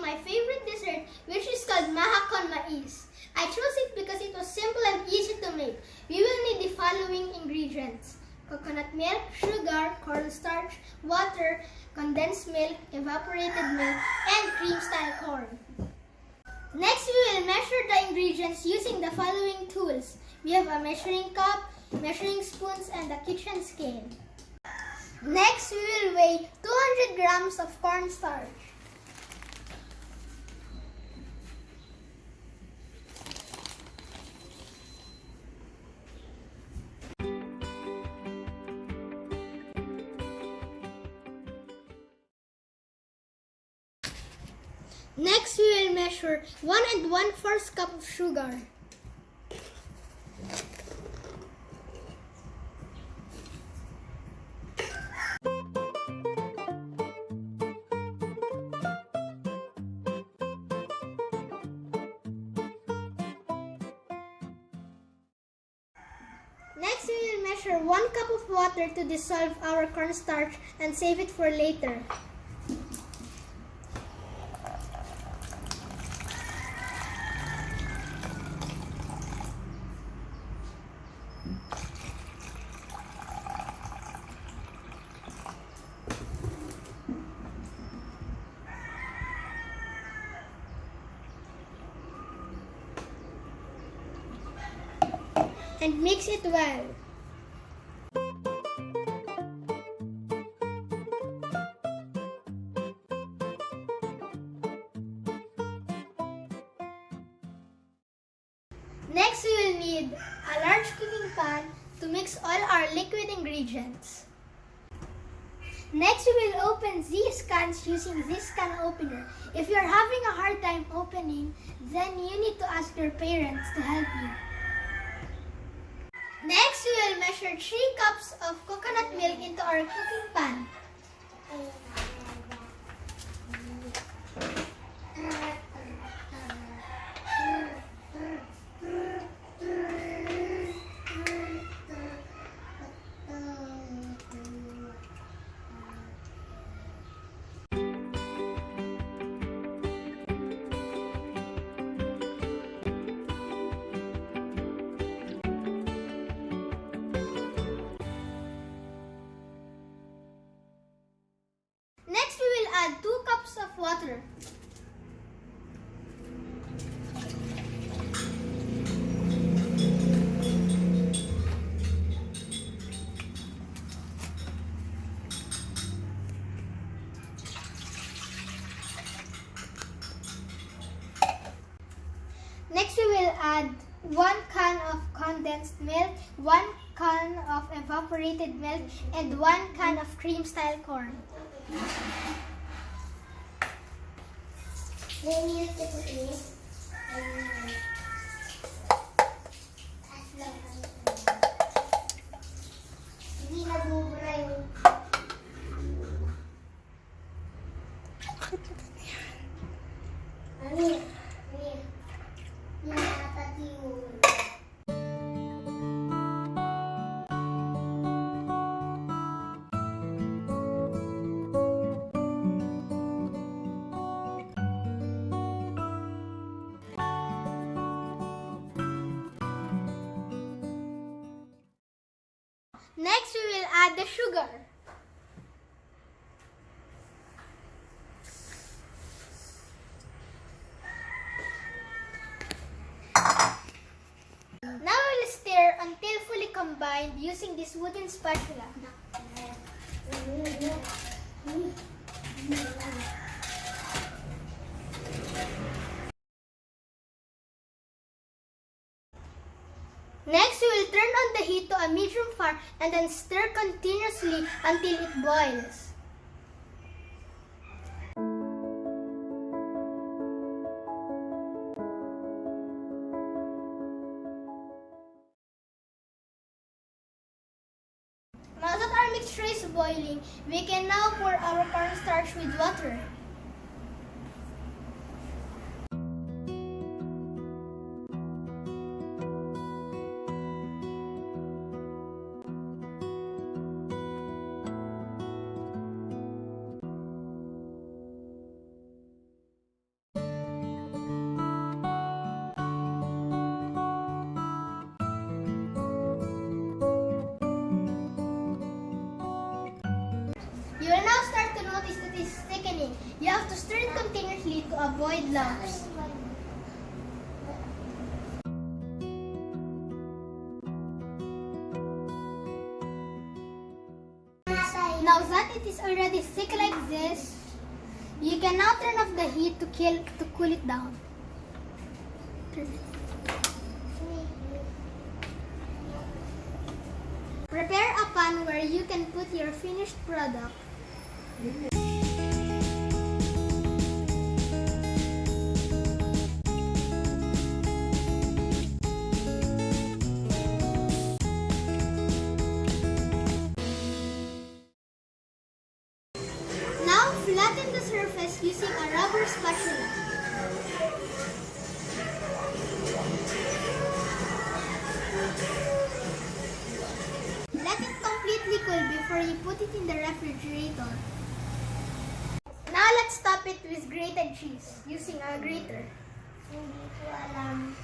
my favorite dessert, which is called maha con mais. I chose it because it was simple and easy to make. We will need the following ingredients: coconut milk, sugar, cornstarch, water, condensed milk, evaporated milk, and cream-style corn. Next, we will measure the ingredients using the following tools. We have a measuring cup, measuring spoons, and a kitchen scale. Next, we will weigh 200 grams of cornstarch. Next, we will measure 1 1/4 cup of sugar. Next, we will measure 1 cup of water to dissolve our cornstarch and save it for later. And mix it well. Next, we will need a large cooking pan to mix all our liquid ingredients. Next, we will open these cans using this can opener. If you're having a hard time opening, then you need to ask your parents to help you. Next, we will measure 3 cups of coconut milk into our cooking pan. Next, we will add 2 cups of water. Next, we will add 1 can of condensed milk, 1 can of evaporated milk, and 1 can of cream-style corn. Next, we will add the sugar. Now we will stir until fully combined using this wooden spatula. Next, we will turn on the heat to a medium fire and then stir continuously until it boils. Now that our mixture is boiling, we can now pour our cornstarch with water. You will now start to notice that it is thickening. You have to stir it continuously to avoid lumps. Now that it is already thick like this, you can now turn off the heat to cool it down. Prepare a pan where you can put your finished product. Now flatten the surface using a rubber spatula. Let it completely cool before you put it in the refrigerator. Now let's top it with grated cheese using a grater. Hindi ko alam.